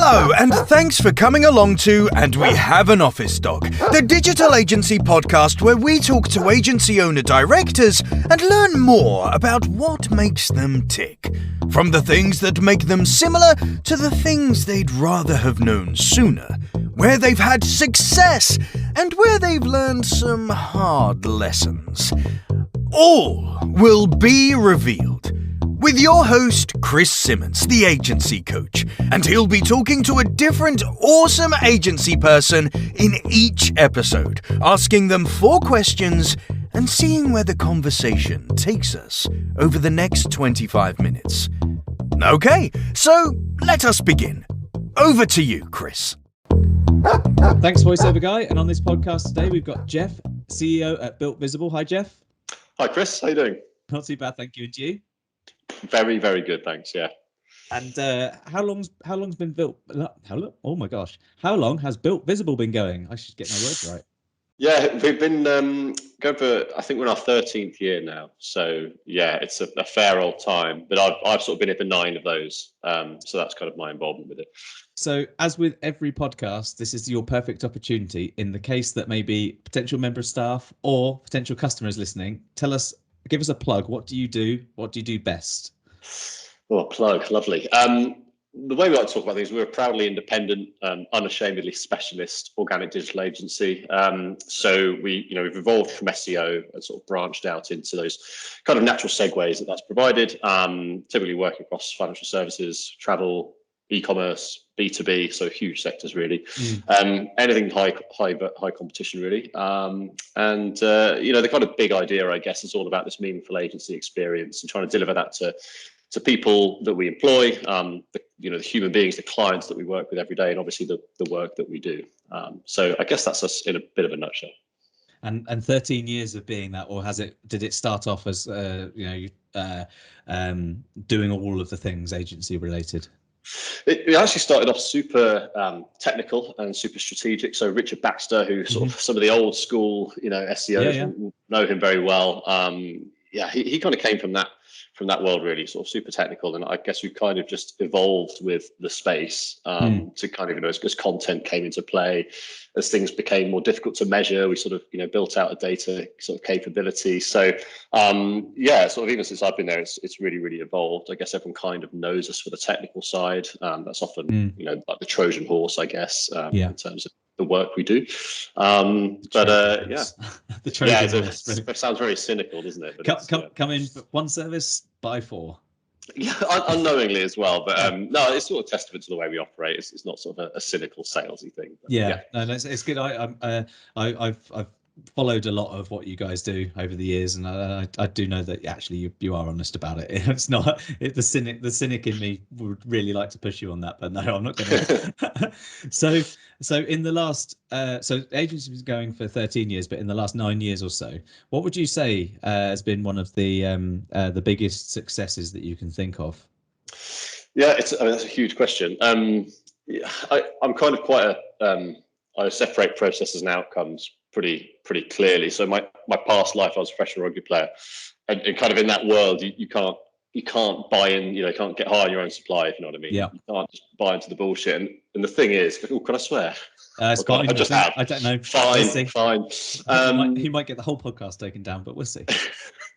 Hello, and thanks for coming along to And We Have an Office Dog, the digital agency podcast where we talk to agency owner-directors and learn more about what makes them tick. From the things that make them similar to the things they'd rather have known sooner, where they've had success and where they've learned some hard lessons. All will be revealed with your host, Chris Simmons, the agency coach, and he'll be talking to a different awesome agency person in each episode, asking them 4 questions and seeing where the conversation takes us over the next 25 minutes. Okay, so let us begin. Over to you, Chris. Thanks, voiceover guy. And on this podcast today, we've got Geoff, CEO at Builtvisible. Hi, Geoff. Hi, Chris. How you doing? Not too bad, thank you. And you? Very, very good, thanks. Yeah. And how long's been built? Oh my gosh, how long has Builtvisible been going? I should get my words right. Yeah, we've been going for, I think we're in our 13th year now. So yeah, it's a fair old time. But I've sort of been here for 9 of those. So that's kind of my involvement with it. So as with every podcast, this is your perfect opportunity in the case that maybe potential member of staff or potential customers listening. Give us a plug. What do you do? What do you do best? Oh, plug, lovely. The way we like to talk about things, we're a proudly independent, unashamedly specialist organic digital agency. So we've evolved from SEO and sort of branched out into those kind of natural segues that's provided. Typically working across financial services, travel, e-commerce, B2B, so huge sectors really. Anything high competition really. The kind of big idea, I guess, is all about this meaningful agency experience and trying to deliver that to people that we employ, the human beings, the clients that we work with every day, and obviously the work that we do. So I guess that's us in a bit of a nutshell. And 13 years of being that, or did it start off as doing all of the things agency related? It actually started off super technical and super strategic. So Richard Baxter, who sort of some of the old school, SEOs know him very well. He kind of came from that world really, sort of super technical. And I guess we kind of just evolved with the space to kind of, as content came into play, as things became more difficult to measure, we sort of, built out a data sort of capability. So sort of even since I've been there, it's really, really evolved. I guess everyone kind of knows us for the technical side. That's often, like the Trojan horse, I guess, in terms of the work we do. The Trojan horse. It sounds very cynical, doesn't it? But come in for 1 service, buy 4. Yeah, unknowingly as well, but no, it's sort of testament to the way we operate. It's not sort of a cynical salesy thing. But, no, it's good. I've followed a lot of what you guys do over the years, and I do know that actually you are honest about it. It's not the cynic in me would really like to push you on that, but no, I'm not going to. So in the last so the agency was going for 13 years, but in the last 9 years or so, what would you say has been one of the biggest successes that you can think of? Yeah, that's a huge question. I'm kind of quite I separate processes and outcomes pretty clearly. So my past life, I was a professional rugby player, and kind of in that world, you can't buy in, you can't get high on your own supply, if you know what I mean. Yeah. You can't just buy into the bullshit. And the thing is, can I swear? It's fine. I just have. I don't know. Fine. He might get the whole podcast taken down, but we'll see.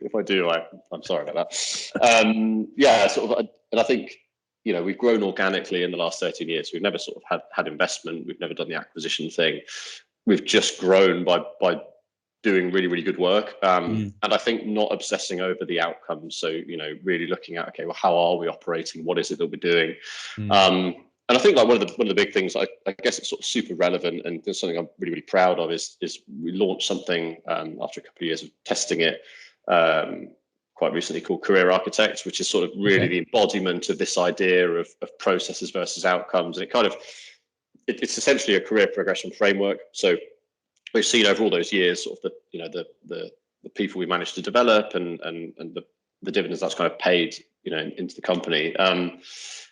If I do, I'm sorry about that. Sort of, and I think, we've grown organically in the last 13 years. We've never sort of had investment. We've never done the acquisition thing. We've just grown by doing really, really good work. And I think not obsessing over the outcomes. So, really looking at, okay, well, how are we operating? What is it that we're doing? And I think like one of the big things, I guess it's sort of super relevant, and there's something I'm really, really proud of is we launched something after a couple of years of testing it quite recently called Career Architect, which is sort of really the embodiment of this idea of processes versus outcomes. And it kind of, it's essentially a career progression framework. So we've seen over all those years sort of the people we managed to develop and the dividends that's kind of paid, into the company. And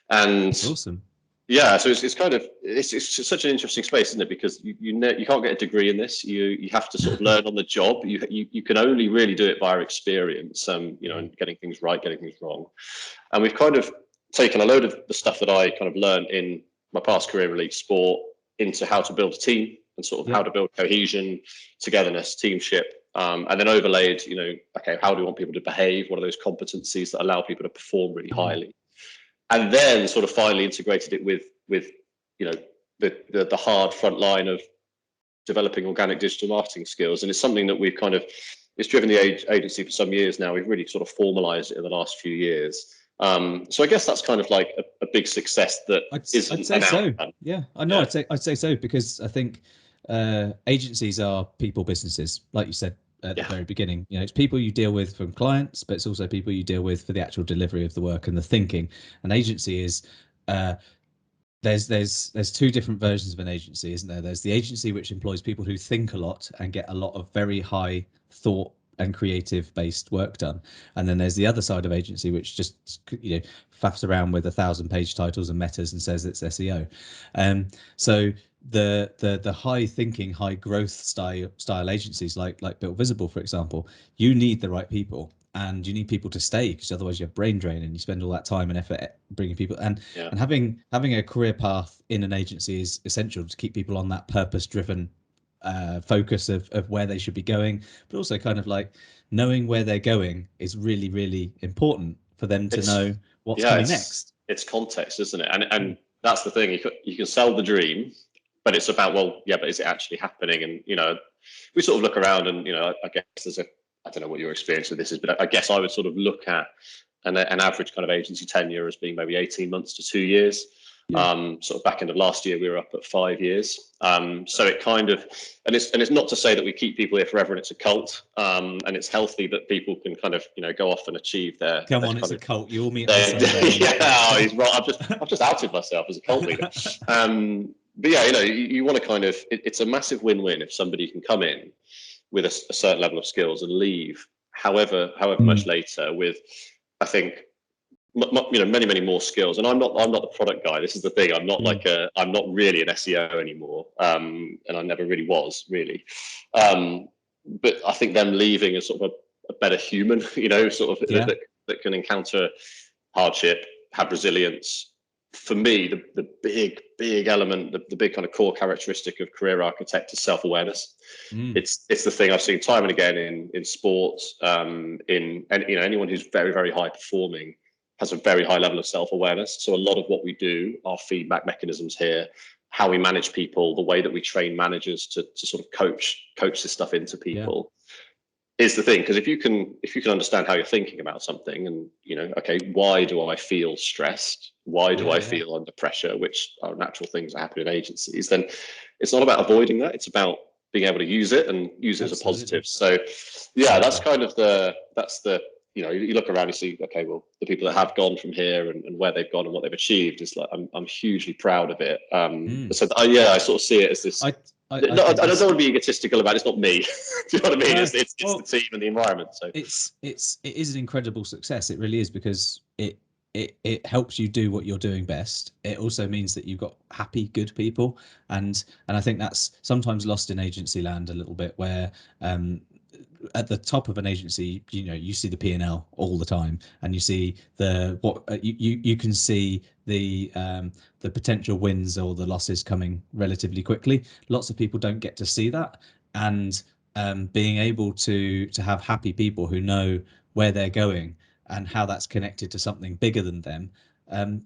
that's awesome. Yeah, so it's kind of it's such an interesting space, isn't it? Because you can't get a degree in this. You have to sort of learn on the job. You can only really do it via experience. And getting things right, getting things wrong. And we've kind of taken a load of the stuff that I kind of learned in my past career in elite sport into how to build a team and sort of how to build cohesion, togetherness, teamship, and then overlaid, okay, how do we want people to behave? What are those competencies that allow people to perform really highly? And then sort of finally integrated it with the hard front line of developing organic digital marketing skills. And it's something that we've it's driven the agency for some years now. We've really sort of formalized it in the last few years. So I guess that's kind of like a big success that I'd say so. Yeah, I know. Yeah. I'd say so, because I think agencies are people businesses, like you said at the very beginning. It's people you deal with from clients, but it's also people you deal with for the actual delivery of the work and the thinking. An agency is there's two different versions of an agency, isn't there? There's the agency which employs people who think a lot and get a lot of very high thought and creative based work done, and then there's the other side of agency which just faffs around with 1,000-page titles and metas and says it's SEO. So the high thinking, high growth style agencies like Builtvisible, for example, you need the right people. And you need people to stay, because otherwise you have brain drain and you spend all that time and effort bringing people. And having a career path in an agency is essential to keep people on that purpose-driven focus of where they should be going, but also kind of like knowing where they're going is really, really important for them to know what's coming next. It's context, isn't it? And that's the thing. You can sell the dream, but it's about, but is it actually happening? And we sort of look around, and I guess there's I don't know what your experience with this is, but I guess I would sort of look at an average kind of agency tenure as being maybe 18 months to 2 years. Sort of back end of last year, we were up at 5 years. So it kind of, and it's not to say that we keep people here forever and it's a cult, and it's healthy that people can kind of, go off and achieve their. It's a cult. You all meet. Yeah, he's right. I've just outed myself as a cult leader. But yeah, you want to kind of, it's a massive win-win if somebody can come in with a certain level of skills and leave however much later with, I think, many more skills. And I'm not the product guy. This is the thing. I'm not I'm not really an SEO anymore, and I never really was really. But I think them leaving is sort of a better human, that can encounter hardship, have resilience. For me, the big element, the big kind of core characteristic of career architect is self-awareness. It's the thing I've seen time and again in sports, anyone who's very, very high performing has a very high level of self-awareness. So a lot of what we do, our feedback mechanisms here, how we manage people, the way that we train managers to sort of coach this stuff into people. Is the thing, because if you can understand how you're thinking about something, and okay, why do I feel stressed? Why do I feel under pressure? Which are natural things that happen in agencies. Then it's not about avoiding that. It's about being able to use it and use it as a positive. So that's kind of you look around, you see, okay, well, the people that have gone from here and where they've gone and what they've achieved is like, I'm hugely proud of it. So I sort of see it as this. I don't want to be egotistical about it. It's not me. Do you know what I mean? It's the team and the environment. So it is an incredible success. It really is, because it helps you do what you're doing best. It also means that you've got happy, good people, and I think that's sometimes lost in agency land a little bit, where at the top of an agency, you see the P&L all the time, and you see you can see the potential wins or the losses coming relatively quickly. Lots of people don't get to see that, and being able to have happy people who know where they're going and how that's connected to something bigger than them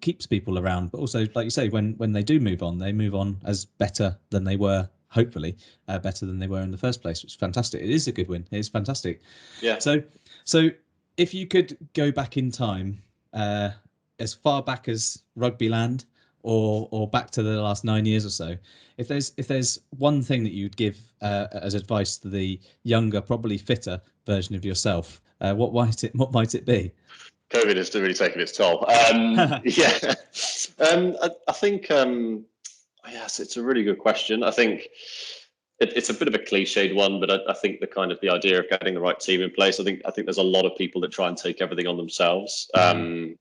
keeps people around. But also, like you say, when they do move on, they move on as better than they were. Hopefully better than they were in the first place, which is fantastic. It is a good win. It is fantastic. Yeah. So if you could go back in time, as far back as rugby land, or back to the last 9 years or so, if there's one thing that you'd give as advice to the younger, probably fitter version of yourself, what might it be? COVID has really taken its toll. I think. Yes, it's a really good question. I think it's a bit of a cliched one, but I think the idea of getting the right team in place. I think there's a lot of people that try and take everything on themselves, and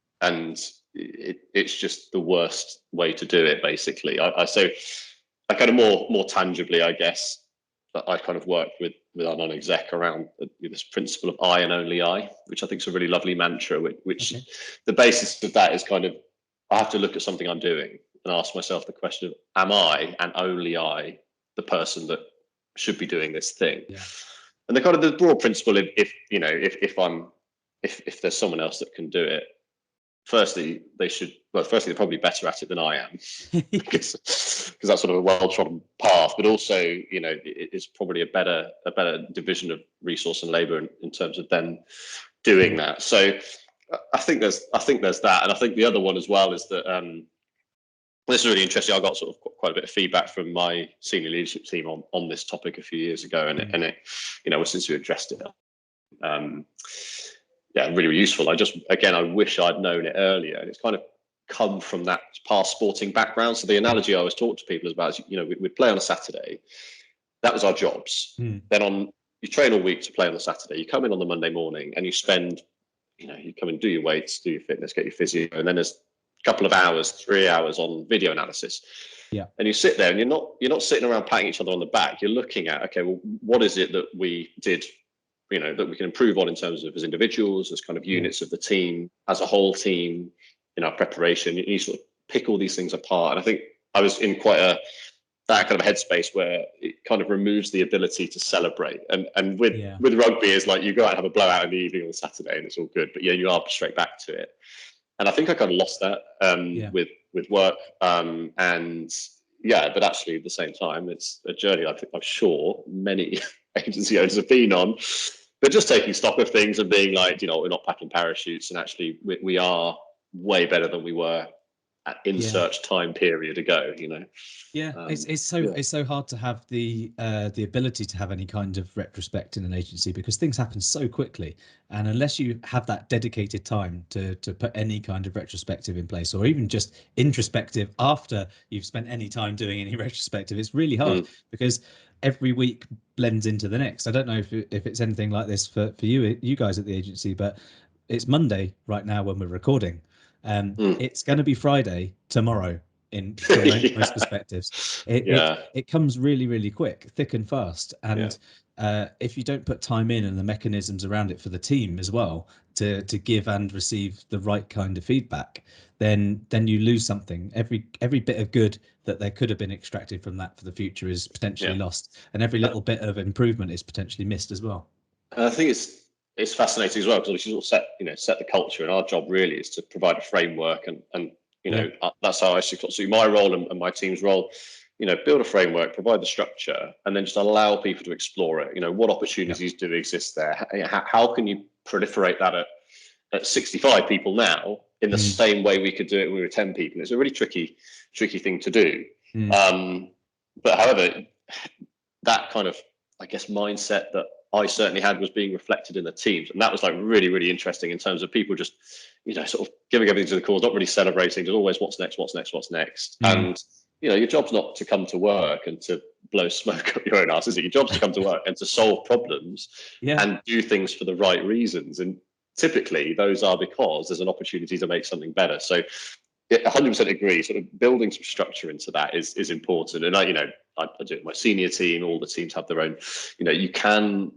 it's just the worst way to do it. Basically, I kind of more tangibly, I guess, that I kind of worked with our non-exec around this principle of I and only I, which I think is a really lovely mantra. Which the basis of that is kind of, I have to look at something I'm doing. and ask myself the question of, am I and only I the person that should be doing this thing? Yeah. And the kind of the broad principle, if there's someone else that can do it, firstly they're probably better at it than I am, because that's sort of a well-trodden path, but also, it's probably a better division of resource and labor in terms of them doing that. So I think there's that. And I think the other one as well is that this is really interesting. I got sort of quite a bit of feedback from my senior leadership team on this topic a few years ago, and it since we addressed it, really, really useful. I wish I'd known it earlier, and it's kind of come from that past sporting background. So the analogy I always talk to people about is, we'd play on a Saturday. That was our jobs. Then you train all week to play on the Saturday. You come in on the Monday morning and you spend, you come and do your weights, do your fitness, get your physio, and then there's a couple of hours, 3 hours on video analysis. Yeah. And you sit there and you're not sitting around patting each other on the back. You're looking at, okay, well, what is it that we did, that we can improve on in terms of as individuals, as kind of units of the team, as a whole team, in our preparation. You sort of pick all these things apart. And I think I was in quite that kind of headspace where it kind of removes the ability to celebrate. And with rugby, it's like you go out and have a blowout in the evening on Saturday and it's all good, but you are straight back to it. And I think I kind of lost that with work. But actually at the same time, it's a journey I'm sure many agency owners have been on, but just taking stock of things and being like, we're not packing parachutes, and actually we are way better than we were at search time period ago. It's so hard to have the ability to have any kind of retrospect in an agency, because things happen so quickly, and unless you have that dedicated time to put any kind of retrospective in place, or even just introspective after you've spent any time doing any retrospective, it's really hard because every week blends into the next. I don't know if it's anything like this for you guys at the agency, but it's Monday right now when we're recording. It's going to be Friday tomorrow from most perspectives. It comes really, really quick, thick and fast. And if you don't put time in and the mechanisms around it for the team as well to give and receive the right kind of feedback, then you lose something. Every bit of good that there could have been extracted from that for the future is potentially lost, and every little bit of improvement is potentially missed as well. And I think it's fascinating as well, because we sort of set the culture, and our job really is to provide a framework, and that's how I see my role and my team's role. Build a framework, provide the structure, and then just allow people to explore it. What opportunities do exist there? How can you proliferate that at 65 people now in the same way we could do it when we were 10 people? It's a really tricky thing to do. But however, that kind of, I guess, mindset that I certainly had was being reflected in the teams, and that was like really, really interesting in terms of people just, sort of giving everything to the cause, not really celebrating, just always what's next. And your job's not to come to work and to blow smoke up your own ass, is it? Your job's to come to work and to solve problems and do things for the right reasons. And typically those are because there's an opportunity to make something better. So 100% agree. Sort of building some structure into that is important. And I do it with my senior team. All the teams have their own. You can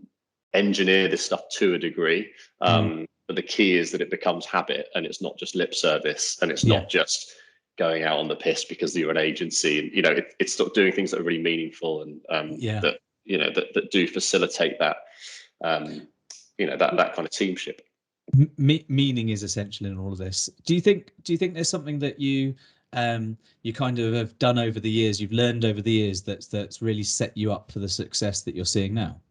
engineer this stuff to a degree, but the key is that it becomes habit, and it's not just lip service, and it's not just going out on the piss because you're an agency. It's sort of doing things that are really meaningful and that do facilitate that. That kind of teamship. Meaning is essential in all of this. Do you think there's something that you kind of have done over the years, you've learned over the years that's really set you up for the success that you're seeing now?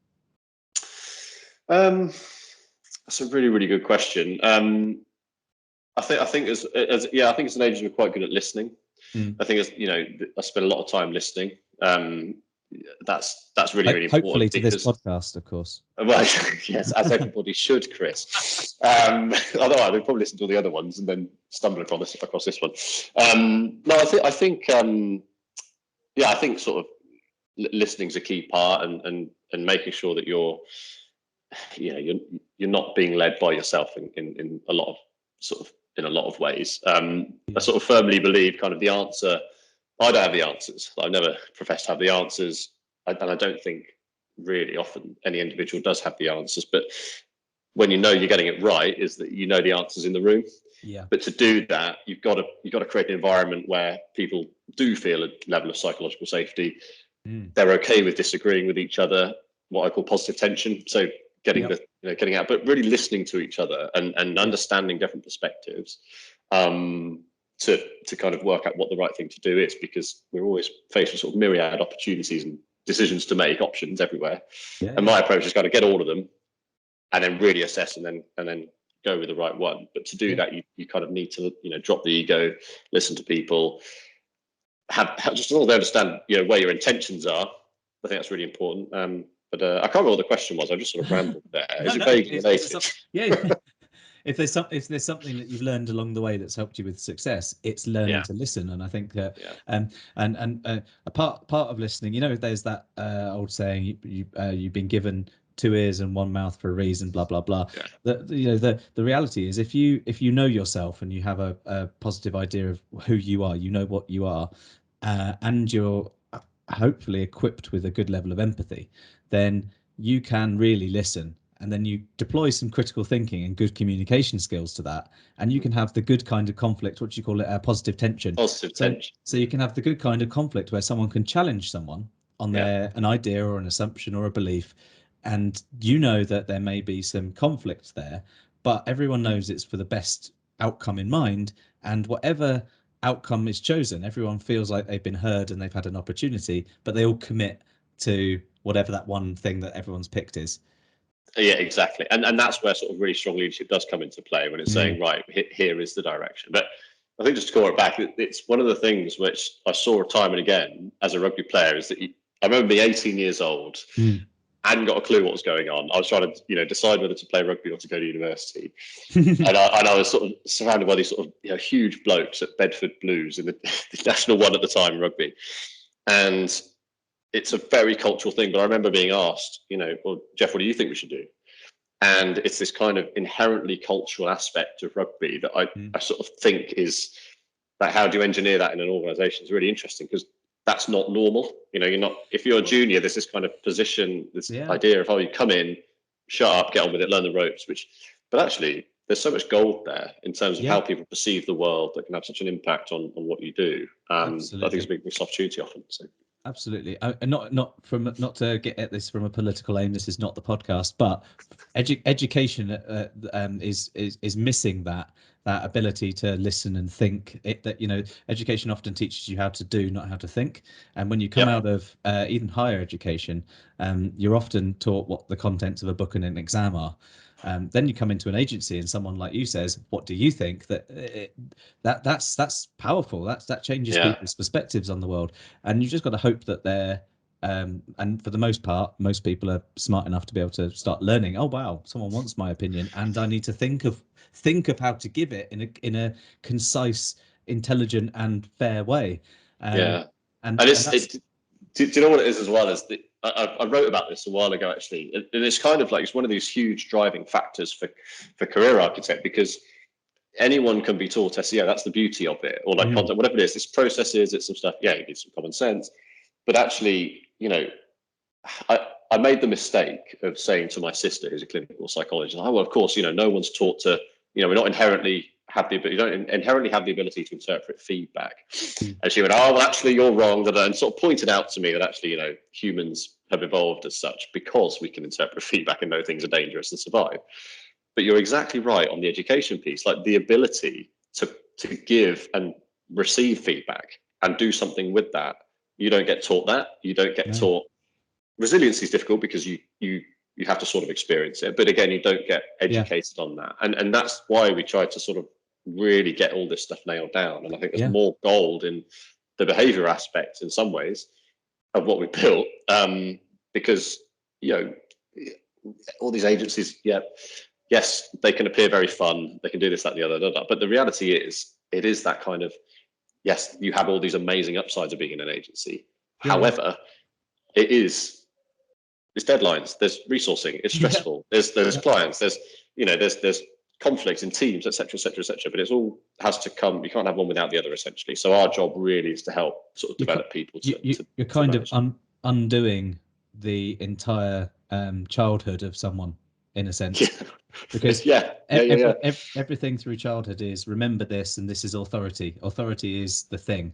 That's a really, really good question. I think as an agency, we're quite good at listening. I think I spend a lot of time listening. That's really, really important. Hopefully to this podcast, of course. Well, yes, as everybody should, Chris. Otherwise, they'll probably listen to all the other ones and then stumble across this one. No, I think sort of listening's a key part, and making sure that you're not being led by yourself in a lot of ways. I sort of firmly believe kind of the answer. I don't have the answers. I've never professed to have the answers, and I don't think really often any individual does have the answers. But when you're getting it right, is that the answers in the room. Yeah. But to do that, you've got to create an environment where people do feel a level of psychological safety. They're okay with disagreeing with each other, what I call positive tension. So getting getting out, but really listening to each other and understanding different perspectives, to kind of work out what the right thing to do is, because we're always faced with sort of myriad opportunities and decisions to make, options everywhere. And my approach is kind of get all of them and then really assess and then go with the right one. But to do that, you kind of need to, drop the ego, listen to people, have just as long as they understand, where your intentions are. I think that's really important. But I can't remember what the question was. I just sort of rambled there. Is it vaguely related? If there's something that you've learned along the way that's helped you with success, it's learning to listen. And I think that and a part of listening, there's that old saying, you've been given two ears and one mouth for a reason, blah blah blah. The reality is, if you know yourself and you have a positive idea of who you are, what you are, and you're hopefully equipped with a good level of empathy, then you can really listen. And then you deploy some critical thinking and good communication skills to that, and you can have the good kind of conflict. What do you call it? Positive tension. So you can have the good kind of conflict where someone can challenge someone on an idea or an assumption or a belief, and that there may be some conflict there, but everyone knows it's for the best outcome in mind, and whatever outcome is chosen, everyone feels like they've been heard and they've had an opportunity, but they all commit to whatever that one thing that everyone's picked is. Yeah, exactly. And that's where sort of really strong leadership does come into play, when it's saying, right, here is the direction. But I think just to call it back, it's one of the things which I saw time and again as a rugby player, is that I remember being 18 years old, hadn't got a clue what was going on. I was trying to, decide whether to play rugby or to go to university. and I was sort of surrounded by these sort of huge blokes at Bedford Blues in the National One at the time, rugby. And it's a very cultural thing, but I remember being asked, well, Geoff, what do you think we should do? And it's this kind of inherently cultural aspect of rugby that I sort of think is that, how do you engineer that in an organisation, is really interesting, because that's not normal. You're not, if you're a junior, there's this kind of position, this idea of, you come in, shut up, get on with it, learn the ropes, but actually there's so much gold there in terms of how people perceive the world that can have such an impact on what you do. I think it's a big missed opportunity often. So. Absolutely. Not to get at this from a political aim. This is not the podcast, but education is missing that ability to listen and think. Education often teaches you how to do, not how to think. And when you come out of even higher education, you're often taught what the contents of a book and an exam are. Then you come into an agency and someone like you says, what do you think? That's powerful. That changes people's perspectives on the world. And you've just got to hope that they're and for the most part, most people are smart enough to be able to start learning. Oh wow, someone wants my opinion, and I need to think of how to give it in a concise, intelligent, and fair way. And do you know what it is as well? I wrote about this a while ago, actually, and it's kind of like, it's one of these huge driving factors for career architect, because anyone can be taught SEO. That's the beauty of it, or like content, whatever it is. It's processes, it's some stuff. Yeah, you need some common sense, but actually, I made the mistake of saying to my sister, who's a clinical psychologist, oh, well, of course, no one's taught to, we're not inherently have the ability, you don't inherently have the ability to interpret feedback. And she went, oh, well, actually, you're wrong, and sort of pointed out to me that actually, humans have evolved as such because we can interpret feedback and know things are dangerous and survive. But you're exactly right on the education piece, like the ability to give and receive feedback and do something with that. You don't get taught that. You don't get taught. Resiliency is difficult because you have to sort of experience it. But again, you don't get educated on that. And that's why we try to sort of really get all this stuff nailed down. And I think there's more gold in the behavior aspect in some ways of what we built, because, all these agencies, yes, they can appear very fun. They can do this, that, and the other. But the reality is, it is that kind of, yes, you have all these amazing upsides of being in an agency. However, it's deadlines, there's resourcing, it's stressful, there's clients, there's conflicts in teams, etc., etc., etc. But it's all has to come. You can't have one without the other, essentially. So our job really is to help sort of develop people. You're kind of undoing the entire childhood of someone, in a sense. because everything through childhood is remember this, and this is authority. Authority is the thing.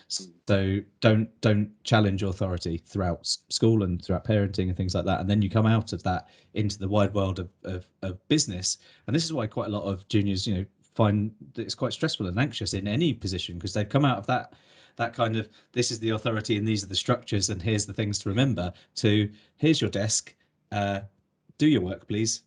So don't challenge authority throughout school and throughout parenting and things like that. And then you come out of that into the wide world of business. And this is why quite a lot of juniors, find that it's quite stressful and anxious in any position, because they've come out of that kind of, this is the authority and these are the structures and here's the things to remember, to here's your desk, do your work please,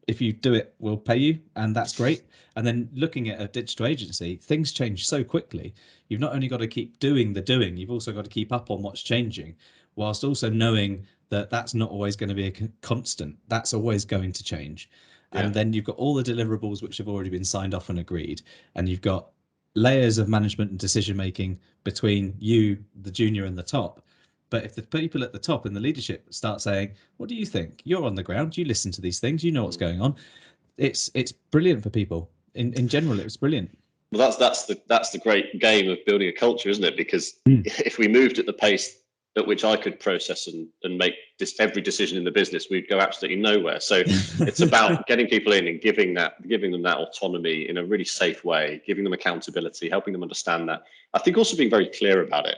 if you do it we'll pay you, and that's great. And then looking at a digital agency, things change so quickly. You've not only got to keep doing the doing, you've also got to keep up on what's changing, whilst also knowing that that's not always going to be a constant, that's always going to change. And then you've got all the deliverables which have already been signed off and agreed, and you've got layers of management and decision making between you, the junior, and the top. But if the people at the top and the leadership start saying, what do you think? You're on the ground, you listen to these things, you know what's going on. It's brilliant for people. In general, it was brilliant. Well, that's the great game of building a culture, isn't it? Because if we moved at the pace at which I could process and make every decision in the business, we'd go absolutely nowhere. So it's about getting people in and giving them that autonomy in a really safe way, giving them accountability, helping them understand that. I think also being very clear about it.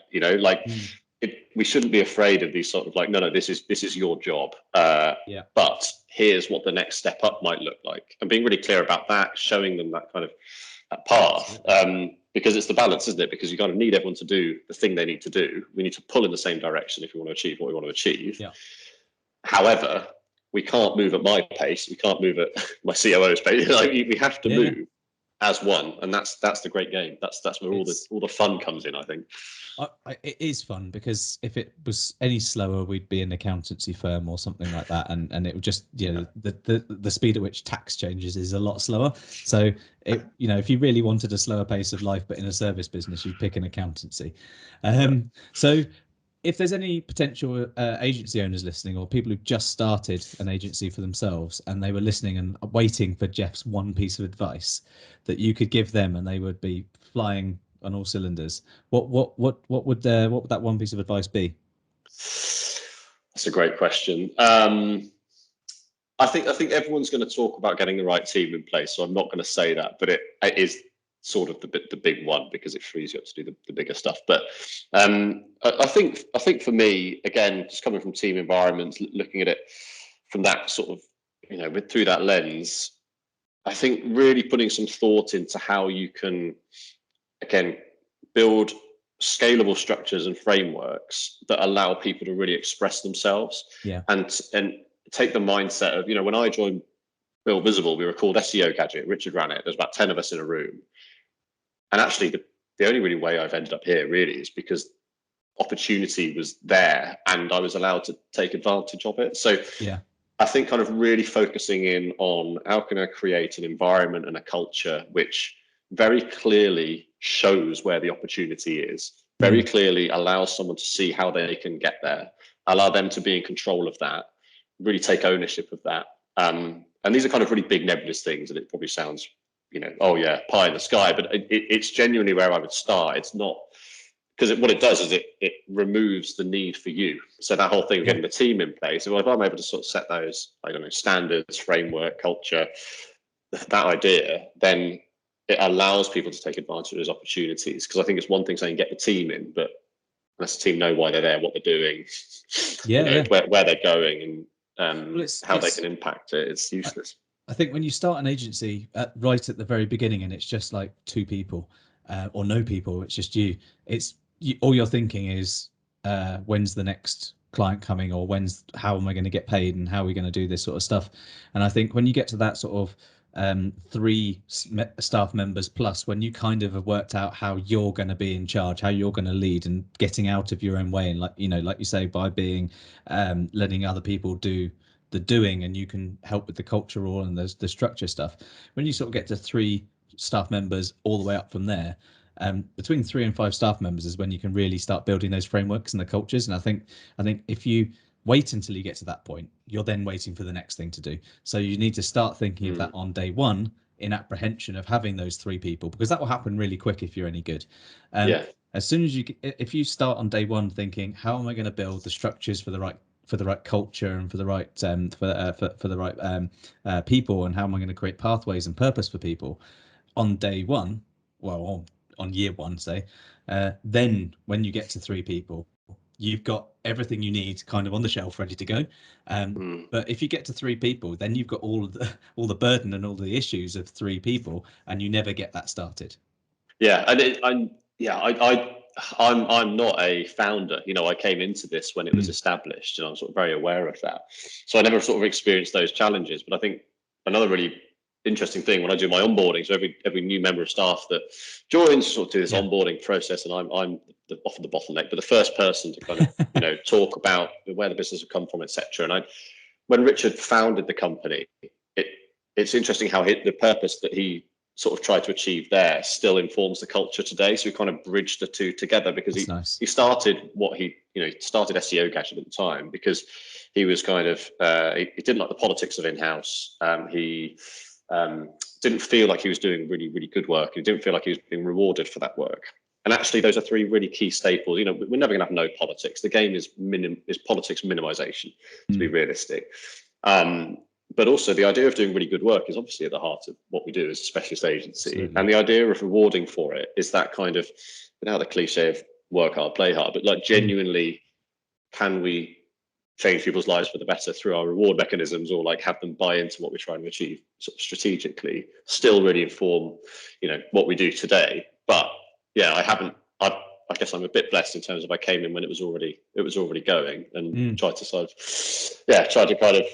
We shouldn't be afraid of these sort of no, this is your job. But here's what the next step up might look like, and being really clear about that, showing them that kind of that path. Because it's the balance, isn't it? Because you kind of need everyone to do the thing they need to do. We need to pull in the same direction if we want to achieve what we want to achieve. Yeah. However, we can't move at my pace. We can't move at my COO's pace. We have to move as one, and that's the great game. That's where all the fun comes in, I think. It is fun, because if it was any slower, we'd be an accountancy firm or something like that, and it would just the speed at which tax changes is a lot slower. So if you really wanted a slower pace of life but in a service business, you'd pick an accountancy. So if there's any potential agency owners listening, or people who've just started an agency for themselves and they were listening and waiting for Geoff's one piece of advice that you could give them and they would be flying on all cylinders, what would that one piece of advice be? That's a great question. I think everyone's going to talk about getting the right team in place, so I'm not going to say that, but it is sort of the big one, because it frees you up to do the bigger stuff. But I think for me, again, just coming from team environments, looking at it from that sort of through that lens, I think really putting some thought into how you can, again, build scalable structures and frameworks that allow people to really express themselves. And take the mindset of, when I joined Builtvisible, we were called SEO Gadget. Richard ran it. There's about 10 of us in a room. And actually, the only really way I've ended up here really is because opportunity was there and I was allowed to take advantage of it. So I think kind of really focusing in on how can I create an environment and a culture which very clearly shows where the opportunity is, very clearly allows someone to see how they can get there, allow them to be in control of that, really take ownership of that. And these are kind of really big nebulous things, and it probably sounds, pie in the sky, but it's genuinely where I would start. It's not, because what it does is it removes the need for you. So that whole thing of getting the team in place, if I'm able to sort of set those, standards, framework, culture, that idea, then it allows people to take advantage of those opportunities. Because I think it's one thing saying get the team in, but unless the team know why they're there, what they're doing, where they're going, and how they can impact it, it's useless. I think when you start an agency right at the very beginning and it's just like two people or no people, it's just you, all you're thinking is when's the next client coming, or how am I going to get paid, and how are we going to do this sort of stuff. And I think when you get to that sort of 3 staff members plus, when you kind of have worked out how you're going to be in charge, how you're going to lead, and getting out of your own way, and like you say, by being letting other people do the doing, and you can help with the cultural and the structure stuff. When you sort of get to 3 staff members all the way up from there, between 3 and 5 staff members is when you can really start building those frameworks and the cultures. And I think if you wait until you get to that point, you're then waiting for the next thing to do. So you need to start thinking of that on day one, in apprehension of having those 3 people, because that will happen really quick if you're any good. As soon as if you start on day one thinking, how am I going to build the structures for the right culture and for the right for the right people, and how am I going to create pathways and purpose for people on day one, well, on year one, say, then when you get to 3 people, you've got everything you need kind of on the shelf ready to go. But if you get to 3 people, then you've got all the burden and all the issues of 3 people, and you never get that started. Yeah, and I'm not a founder. I came into this when it was established, and I'm sort of very aware of that. So I never sort of experienced those challenges. But I think another really interesting thing when I do my onboarding, so every new member of staff that joins sort of do this onboarding process, and I'm often the bottleneck, but the first person to kind of talk about where the business has come from, etc. And when Richard founded the company, it's interesting how the purpose that he sort of tried to achieve there still informs the culture today. So we kind of bridged the two together, because he started started SEO Gadget at the time because he was kind of he didn't like the politics of in-house. He didn't feel like he was doing really, really good work. He didn't feel like he was being rewarded for that work. And actually, those are 3 really key staples. We're never going to have no politics. The game is politics minimization, to be realistic. But also the idea of doing really good work is obviously at the heart of what we do as a specialist agency. Absolutely. And the idea of rewarding for it is that kind of, the cliche of work hard, play hard, but like genuinely, can we change people's lives for the better through our reward mechanisms, or like have them buy into what we're trying to achieve sort of strategically, still really inform, what we do today. But yeah, I guess I'm a bit blessed in terms of I came in when it was already going, and tried to kind of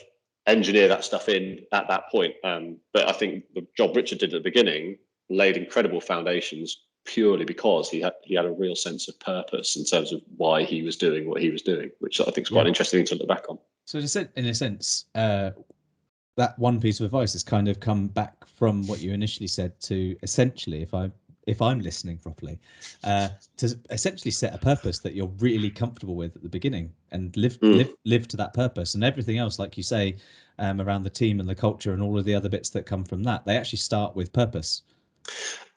engineer that stuff in at that point. But I think the job Richard did at the beginning laid incredible foundations purely because he had a real sense of purpose in terms of why he was doing what he was doing, which I think is quite interesting to look back on. So in a sense, that one piece of advice has kind of come back from what you initially said to essentially, if I'm listening properly, to essentially set a purpose that you're really comfortable with at the beginning, and live to that purpose, and everything else, like you say, around the team and the culture and all of the other bits that come from that, they actually start with purpose.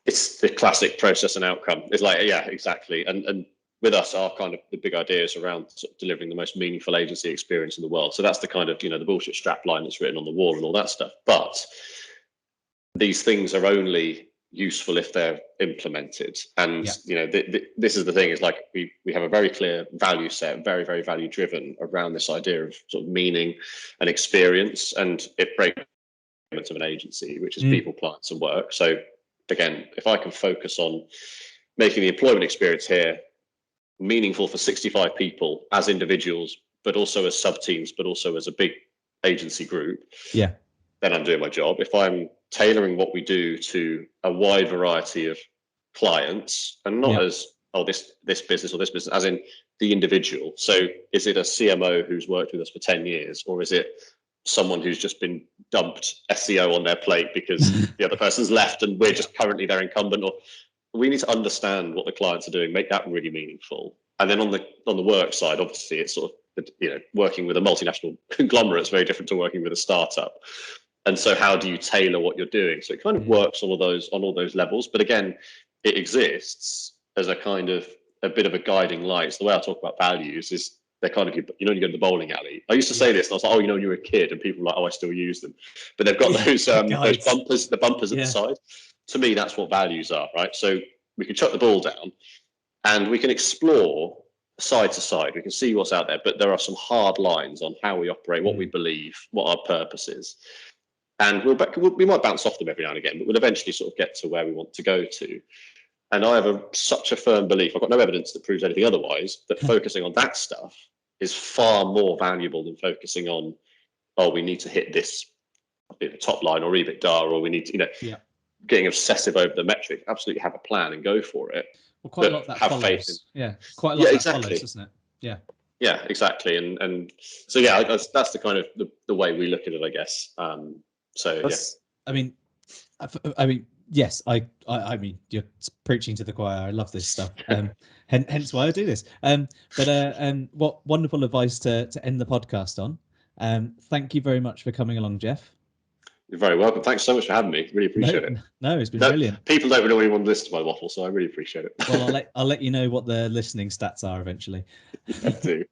It's the classic process and outcome. It's like, yeah, exactly. And with us, our kind of the big idea is around sort of delivering the most meaningful agency experience in the world. So that's the kind of, the bullshit strap line that's written on the wall and all that stuff. But these things are only useful if they're implemented. And this is the thing, is like we have a very clear value set, very, very value driven around this idea of sort of meaning and experience, and it breaks of an agency, which is people, clients, and work. So again, if I can focus on making the employment experience here meaningful for 65 people as individuals, but also as sub teams, but also as a big agency group, then I'm doing my job. If I'm tailoring what we do to a wide variety of clients, and not as this business or this business, as in the individual. So is it a CMO who's worked with us for 10 years, or is it someone who's just been dumped SEO on their plate because the other person's left and we're just currently their incumbent? Or we need to understand what the clients are doing, make that really meaningful. And then on the work side, obviously it's sort of, working with a multinational conglomerate is very different to working with a startup. And so how do you tailor what you're doing? So it kind of works on all those levels. But again, it exists as a kind of a bit of a guiding light. So the way I talk about values is they're kind of, you go to the bowling alley. I used to say this, and I was like, when you were a kid, and people were like, I still use them. But they've got those bumpers, the bumpers at the side. To me, that's what values are, right? So we can chuck the ball down and we can explore side to side. We can see what's out there, but there are some hard lines on how we operate, what we believe, what our purpose is. And we might bounce off them every now and again, but we'll eventually sort of get to where we want to go to. And I have such a firm belief, I've got no evidence that proves anything otherwise, that focusing on that stuff is far more valuable than focusing on, we need to hit this top line or EBITDA, or we need to, getting obsessive over the metric. Absolutely have a plan and go for it. Well, quite a lot of that have follows. Faith in, quite a lot of that follows, doesn't it? Yeah, exactly. And so, that's the kind of the way we look at it, I guess. I mean, yes, I mean, you're preaching to the choir. I love this stuff. Hence why I do this. But what wonderful advice to end the podcast on. Thank you very much for coming along, Geoff. You're very welcome. Thanks so much for having me. Really appreciate it. No, it's been brilliant. People don't really want to listen to my waffle, so I really appreciate it. Well, I'll let you know what the listening stats are eventually. Do.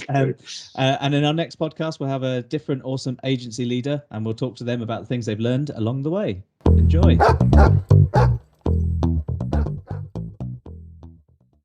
And in our next podcast, we'll have a different awesome agency leader, and we'll talk to them about the things they've learned along the way. Enjoy.